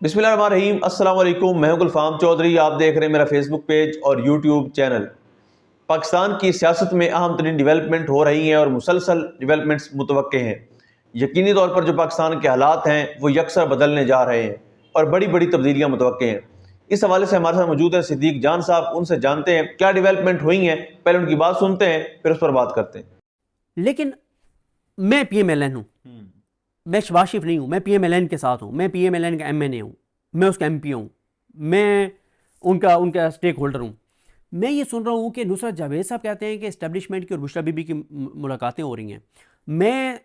बिस्मिल्लाहिर्रहमानिर्रहीम। अस्सलाम वालेकुम। मैं हूं गुलफाम चौधरी। आप देख रहे हैं मेरा फेसबुक पेज और यूट्यूब चैनल। पाकिस्तान की सियासत में अहम तरीन डेवलपमेंट हो रही हैं और मुसलसल डेवलपमेंट्स मुतवक्के हैं। यकीनी तौर पर जो पाकिस्तान के हालात हैं वो यकसर बदलने जा रहे हैं और बड़ी बड़ी तब्दीलियाँ मुतवक्के हैं। इस हवाले से हमारे साथ मौजूद हैं सिद्दीक जान साहब। उनसे जानते हैं क्या डेवलपमेंट हुई हैं, पहले उनकी बात सुनते हैं फिर उस पर बात करते हैं। लेकिन मैं पीएमएलएन हूँ, मैं शहबाज शरीफ नहीं हूँ। मैं पीएमएलएन के साथ हूँ, मैं पीएमएलएन का एमएनए हूँ, मैं उसका एमपी हूँ, मैं उनका स्टेक होल्डर हूँ। मैं ये सुन रहा हूँ कि नुसरत जावेद साहब कहते हैं कि इस्टेब्लिशमेंट की और बुशरा बीबी की मुलाकातें हो रही हैं। मैं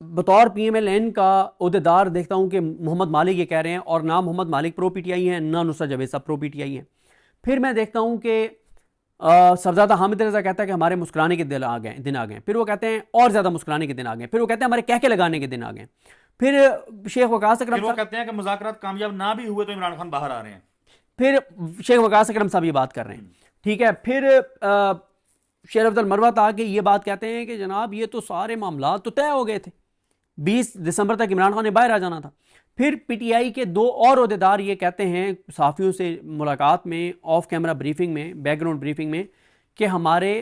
बतौर पीएमएलएन का अहदेदार देखता हूँ कि मोहम्मद मालिक ये कह रहे हैं, और ना मोहम्मद मालिक प्रो पीटीआई हैं, ना नुसरत जावेद साहब प्रो पीटीआई हैं। फिर मैं देखता हूँ कि सरदादा हामिद रजा कहता है कि हमारे मुस्कुराने के दिन आ गए। फिर वो कहते हैं और ज़्यादा मुस्कुराने के दिन आ गए। फिर वो कहते हैं हमारे कहके लगाने के दिन आ गए। फिर शेख वकास अकरम वो कहते हैं कि मुज़ाकरात कामयाब ना भी हुए तो इमरान खान बाहर आ रहे हैं। फिर शेख वकास अकरम साहब ये बात कर रहे हैं, ठीक है। फिर शेर अफजल मरवत आके ये बात कहते हैं कि जनाब ये तो सारे मामला तो तय हो गए थे, 20 दिसंबर तक इमरान खान ने बाहर आ जाना था। फिर पीटीआई के दो और अहदेदार ये कहते हैं सहाफ़ियों से मुलाकात में, ऑफ कैमरा ब्रीफिंग में, बैकग्राउंड ब्रीफिंग में, कि हमारे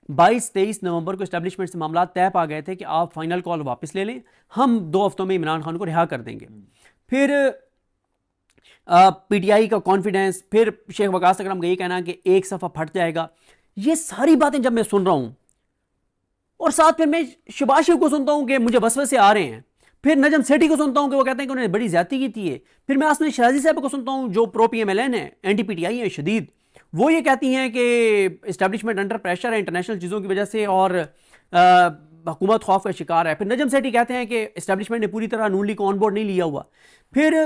22-23 नवंबर को इस्टेब्लिशमेंट से मामला तय पा गए थे कि आप फाइनल कॉल वापस ले लें, हम 2 हफ्तों में इमरान खान को रिहा कर देंगे। फिर पीटीआई का कॉन्फिडेंस, फिर शेख वकास अकरम का ये कहना कि एक सफ़ा फट जाएगा। ये सारी बातें जब मैं सुन रहा हूँ, और साथ फिर मैं शहबाज शरीफ को सुनता हूँ कि मुझे वसवसे आ रहे हैं, फिर नजम सेठी को सुनता हूँ कि वो कहते हैं कि उन्होंने बड़ी ज्यादती की थी, फिर मैं आसमा शराजी साहब को सुनता हूँ जो प्रो पीएमएलएन है, एंटी पीटीआई है शदीद, वो ये कहती हैं कि इस्टेब्लिशमेंट अंडर प्रेशर है इंटरनेशनल चीज़ों की वजह से और हुकूमत खौफ का शिकार है। फिर नजम सेठी कहते हैं कि इस्टेब्लिशमेंट ने पूरी तरह नून लीग को ऑन बोर्ड नहीं लिया हुआ। फिर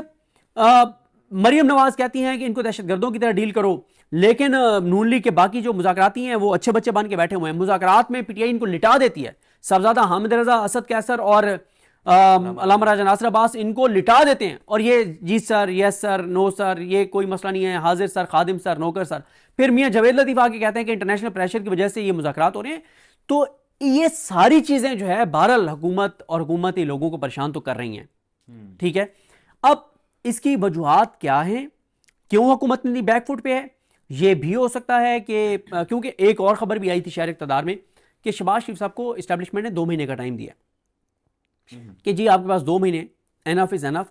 मरियम नवाज कहती हैं कि इनको दहशतगर्दों की तरह डील करो, लेकिन नून लीग के बाकी जो मुज़ाकराती हैं वो अच्छे बच्चे बन के बैठे हुए हैं। मुज़ाकरात में पीटीआई इनको लिटा देती है। साहबजादा हामिद रजा, असद कैसर और अल्लामा राजा नासिर अब्बास इनको लिटा देते हैं, और ये जी sir, yes sir, no sir, ये कोई मसला नहीं है, हाजिर सर, खादिम सर, नौकर सर। फिर मियाँ जावेद लतीफ़ आके कहते हैं कि इंटरनेशनल प्रेशर की वजह से ये मुज़ाकरात हो रहे हैं। तो ये सारी चीज़ें जो है बहरहाल हुकूमत और हुकूमती लोगों को परेशान तो कर रही हैं, ठीक है। अब इसकी वजूहात क्या हैं, क्यों हुकूमत ने बैकफुट पे है? ये भी हो सकता है कि क्योंकि एक और खबर भी आई थी शहर इक़्तिदार में कि शहबाज शरीफ साहब को इस्टेब्लिशमेंट ने 2 महीने का टाइम दिया कि जी आपके पास 2 महीने, एनफ इज़ एनफ,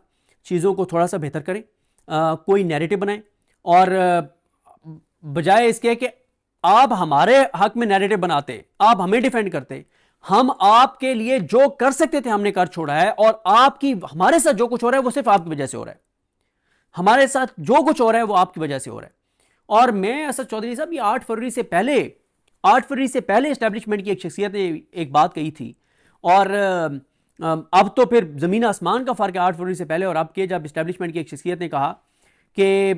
चीज़ों को थोड़ा सा बेहतर करें, कोई नैरेटिव बनाएं, और बजाय इसके कि आप हमारे हक में नैरेटिव बनाते, आप हमें डिफेंड करते, हम आपके लिए जो कर सकते थे हमने कर छोड़ा है, और आपकी हमारे साथ जो कुछ हो रहा है वो सिर्फ आपकी वजह से हो रहा है। हमारे साथ जो कुछ हो रहा है वो आपकी वजह से हो रहा है। और मैं असद चौधरी साहब, ये 8 फरवरी से पहले इस्टेब्लिशमेंट की एक शख्सियत ने एक बात कही थी, और अब तो फिर ज़मीन आसमान का फ़र्क है 8 फरवरी से पहले और अब के। जब इस्टेब्लिशमेंट की एक शख्सियत ने कहा कि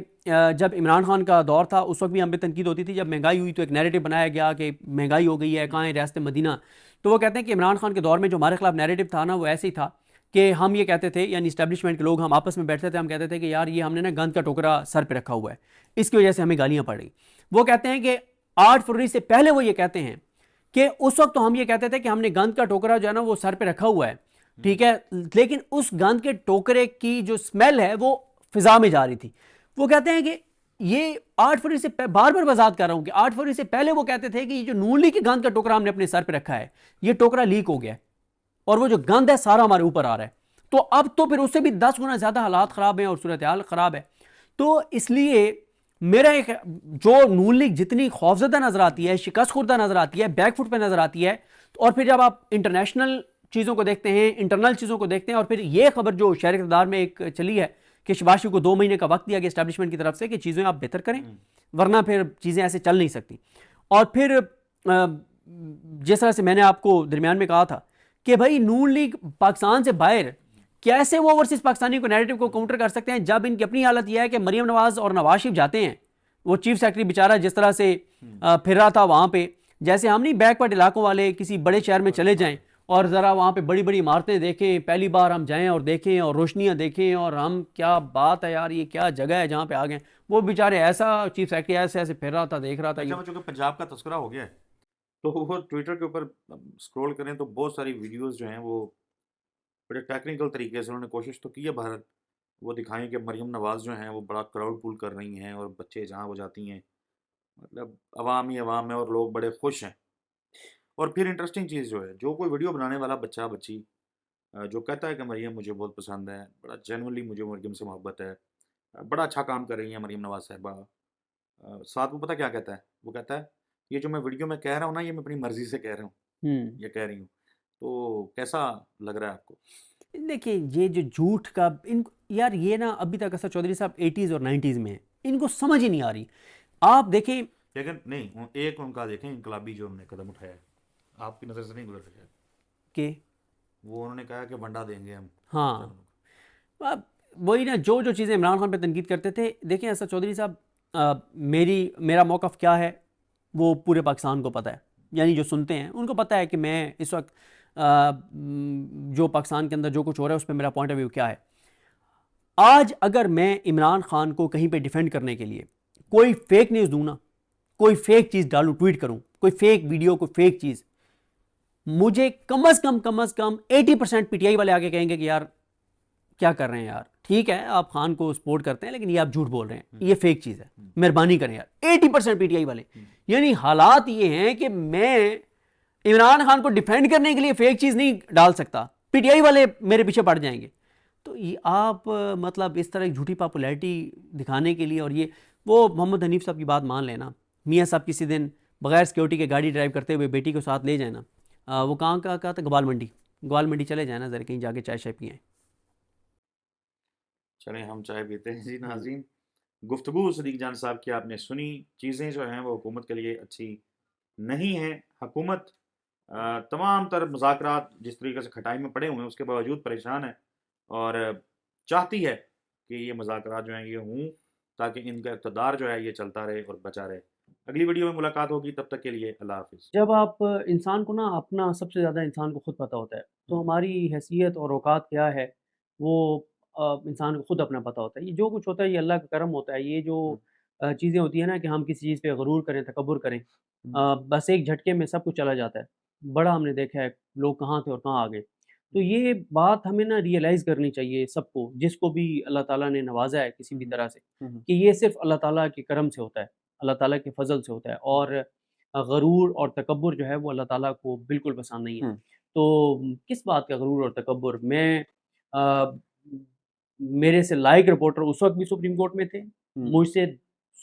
जब इमरान खान का दौर था उस वक्त भी हम पे तनकीद होती थी, जब महंगाई हुई तो एक नैरेटिव बनाया गया कि महंगाई हो गई है, कहाँ है रियासत मदीना। तो वो कहते हैं कि इमरान खान के दौर में जो हमारे खिलाफ नैरेटिव था ना, वो ऐसे ही था कि हम ये कहते थे, यानी इस्टेब्लिशमेंट के लोग, हम आपस में बैठते थे, हम कहते थे कि यार ये हमने ना गंद का टोकरा सर पे रखा हुआ है, इसकी वजह से हमें गालियां पड़ रही। वो कहते हैं कि 8 फरवरी से पहले वो ये कहते हैं कि उस वक्त तो हम ये कहते थे कि हमने गंद का टोकरा जो है ना वो सर पे रखा हुआ है, ठीक है, लेकिन उस गंद के टोकरे की जो स्मेल है वो फिजा में जा रही थी। वो कहते हैं कि ये 8 फरवरी से, बार बार वजाहत कर रहा हूं कि 8 फरवरी से पहले वो कहते थे कि ये जो नून लीग की गंद का टोकरा हमने अपने सर पे रखा है, ये टोकरा लीक हो गया है और वो जो गंद है सारा हमारे ऊपर आ रहा है। तो अब तो फिर उससे भी 10 गुना ज्यादा हालात खराब हैं और सूरत हाल खराब है। तो इसलिए मेरा एक, जो नून लीग जितनी खौफजदा नजर आती है, शिकस्त खुर्दा नजर आती है, बैकफुट पे नजर आती है, और फिर जब आप इंटरनेशनल चीज़ों को देखते हैं, इंटरनल चीज़ों को देखते हैं, और फिर ये खबर जो शहर इक़्तिदार में एक चली है कि शहबाज शरीफ को 2 महीने का वक्त दिया गया इस्टेब्लिशमेंट की तरफ से कि चीज़ें आप बेहतर करें, वरना फिर चीज़ें ऐसे चल नहीं सकती। और फिर जिस तरह से मैंने आपको दरमियान में कहा था कि भाई नून लीग पाकिस्तान से बाहर कैसे वो ओवरसीज पाकिस्तानी को नैरेटिव को काउंटर कर सकते हैं, जब इनकी अपनी हालत यह है कि मरियम नवाज और नवाज शरीफ जाते हैं, वो चीफ सेक्रेटरी बेचारा जिस तरह से फिर रहा था वहां पे, जैसे हम नहीं बैकवर्ड इलाकों वाले किसी बड़े शहर में चले जाएं और ज़रा वहाँ पे बड़ी बड़ी इमारतें देखें, पहली बार हम जाएं और देखें और रोशनियाँ देखें, और हम क्या बात है यार, ये क्या जगह है जहाँ पे आ गए। वो बेचारे ऐसा चीफ सेक्रेटरी ऐसे ऐसे फिर रहा था, देख रहा था। अच्छा, चूंकि पंजाब का तस्करा हो गया है तो वो ट्विटर के ऊपर स्क्रॉल करें तो बहुत सारी वीडियोस जो हैं वो बड़े टेक्निकल तरीके से उन्होंने कोशिश तो की है भारत وہ دکھائیں کہ مریم نواز جو ہیں وہ بڑا کراؤڈ پول کر رہی ہیں اور بچے جہاں وہ جاتی ہیں مطلب عوام ہی عوام ہے اور لوگ بڑے خوش ہیں. اور پھر انٹرسٹنگ چیز جو ہے، جو کوئی ویڈیو بنانے والا بچہ بچی جو کہتا ہے کہ مریم مجھے بہت پسند ہے، بڑا جینولی مجھے مریم سے محبت ہے، بڑا اچھا کام کر رہی ہیں مریم نواز صاحبہ، ساتھ وہ پتہ کیا کہتا ہے؟ وہ کہتا ہے یہ جو میں ویڈیو میں کہہ رہا ہوں نا، یہ میں اپنی مرضی سے کہہ رہا ہوں، یہ کہہ رہی ہوں. تو کیسا لگ رہا ہے آپ کو؟ دیکھیں یہ جو جھوٹ کا یار یہ نا ابھی تک اسد چودھری صاحب 80s اور 90s میں ہیں، ان کو سمجھ ہی نہیں آ رہی. آپ دیکھیں لیکن نہیں، ایک ان کا دیکھیں انقلابی جو انہوں نے قدم اٹھایا ہے، آپ کی نظر سے نہیں گزر سکا کہ وہ انہوں نے کہا کہ ونڈا دیں گے ہم. ہاں اب وہی نا جو چیزیں عمران خان پہ تنقید کرتے تھے. دیکھیں اسد چودھری صاحب میرا موقف کیا ہے وہ پورے پاکستان کو پتہ ہے، یعنی جو سنتے ہیں ان کو پتہ ہے کہ میں اس وقت جو پاکستان کے اندر جو کچھ ہو رہا ہے اس پہ میرا پوائنٹ آف ویو کیا ہے. آج اگر میں عمران خان کو کہیں پہ ڈیفینڈ کرنے کے لیے کوئی فیک نیوز دوں نا، کوئی فیک چیز ڈالوں، ٹویٹ کروں، کوئی فیک ویڈیو، کوئی فیک چیز، مجھے کم از کم 80% پی ٹی آئی والے آگے کہیں گے کہ یار کیا کر رہے ہیں یار، ٹھیک ہے آپ خان کو سپورٹ کرتے ہیں لیکن یہ آپ جھوٹ بول رہے ہیں، یہ فیک چیز ہے، مہربانی کریں یار. 80% پی ٹی آئی والے. یعنی حالات یہ ہیں کہ میں عمران خان کو ڈیفینڈ کرنے کے لیے فیک چیز نہیں ڈال سکتا، پی ٹی آئی والے میرے پیچھے پڑ جائیں گے. تو یہ آپ مطلب اس طرح ایک جھوٹی پاپولیرٹی دکھانے کے لیے، اور یہ وہ محمد حنیف صاحب کی بات مان لینا، میاں صاحب کسی دن بغیر سیکورٹی کے گاڑی ڈرائیو کرتے ہوئے بیٹی کو ساتھ لے جائیں نا، وہ کہاں کا کہا تھا، گوال منڈی چلے جائیں نا ذرا کہیں جا کے چائے شائے پئیں. چلیں ہم چائے پیتے ہیں. جی ناظرین، گفتگو صدیق جان صاحب کی آپ نے سنی. چیزیں جو ہیں وہ حکومت کے لیے اچھی نہیں ہیں. حکومت تمام تر مذاکرات جس طریقے سے کھٹائی میں پڑے ہوئے ہیں اس کے باوجود پریشان ہے اور چاہتی ہے کہ یہ مذاکرات جو ہیں یہ ہوں تاکہ ان کا اقتدار جو ہے یہ چلتا رہے اور بچا رہے. اگلی ویڈیو میں ملاقات ہوگی، تب تک کے لیے اللہ حافظ. جب آپ انسان کو نا اپنا سب سے زیادہ انسان کو خود پتہ ہوتا ہے، تو ہماری حیثیت اور اوقات کیا ہے وہ انسان کو خود اپنا پتہ ہوتا ہے. یہ جو کچھ ہوتا ہے یہ اللہ کا کرم ہوتا ہے. یہ جو چیزیں ہوتی ہیں نا کہ ہم کسی چیز پہ غرور کریں، تکبر کریں، بس ایک جھٹکے میں سب کچھ چلا جاتا ہے. بڑا ہم نے دیکھا ہے لوگ کہاں تھے اور کہاں آ گئے. تو یہ بات ہمیں نا ریئلائز کرنی چاہیے سب کو، جس کو بھی اللہ تعالیٰ نے نوازا ہے کسی بھی طرح سے، کہ یہ صرف اللہ تعالیٰ کے کرم سے ہوتا ہے، اللہ تعالیٰ کے فضل سے ہوتا ہے. اور غرور اور تکبر جو ہے وہ اللہ تعالیٰ کو بالکل پسند نہیں ہے. تو کس بات کا غرور اور تکبر؟ میں میرے سے لائق رپورٹر اس وقت بھی سپریم کورٹ میں تھے، مجھ سے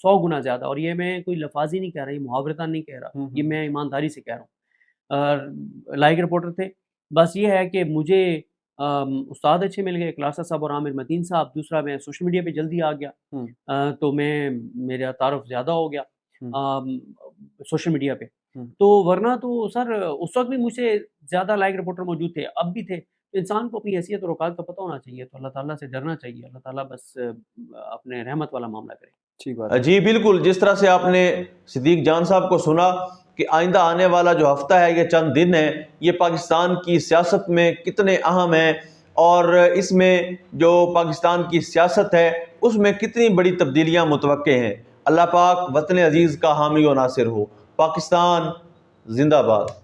100 گنا زیادہ، اور یہ میں کوئی لفاظی نہیں کہہ رہا، یہ محاورتاً نہیں کہہ رہا، یہ میں ایمانداری سے کہہ رہا ہوں. لائق رپورٹر تھے. بس یہ ہے کہ مجھے استاد اچھے مل گئے، کلاسا صاحب اور عامر متین صاحب. دوسرا میں سوشل میڈیا پہ جلدی آ گیا، تو میرا تعارف زیادہ ہو گیا سوشل میڈیا پہ. تو ورنہ تو سر اس وقت بھی مجھ سے زیادہ لائق رپورٹر موجود تھے، اب بھی تھے. انسان کو اپنی حیثیت اور اوقات کا پتہ ہونا چاہیے، تو اللہ تعالیٰ سے ڈرنا چاہیے. اللہ تعالیٰ بس اپنے رحمت والا معاملہ کرے. جی بالکل، جس طرح سے آپ نے صدیق جان صاحب کو سنا کہ آئندہ آنے والا جو ہفتہ ہے یہ چند دن ہے، یہ پاکستان کی سیاست میں کتنے اہم ہیں، اور اس میں جو پاکستان کی سیاست ہے اس میں کتنی بڑی تبدیلیاں متوقع ہیں. اللہ پاک وطن عزیز کا حامی و ناصر ہو. پاکستان زندہ باد.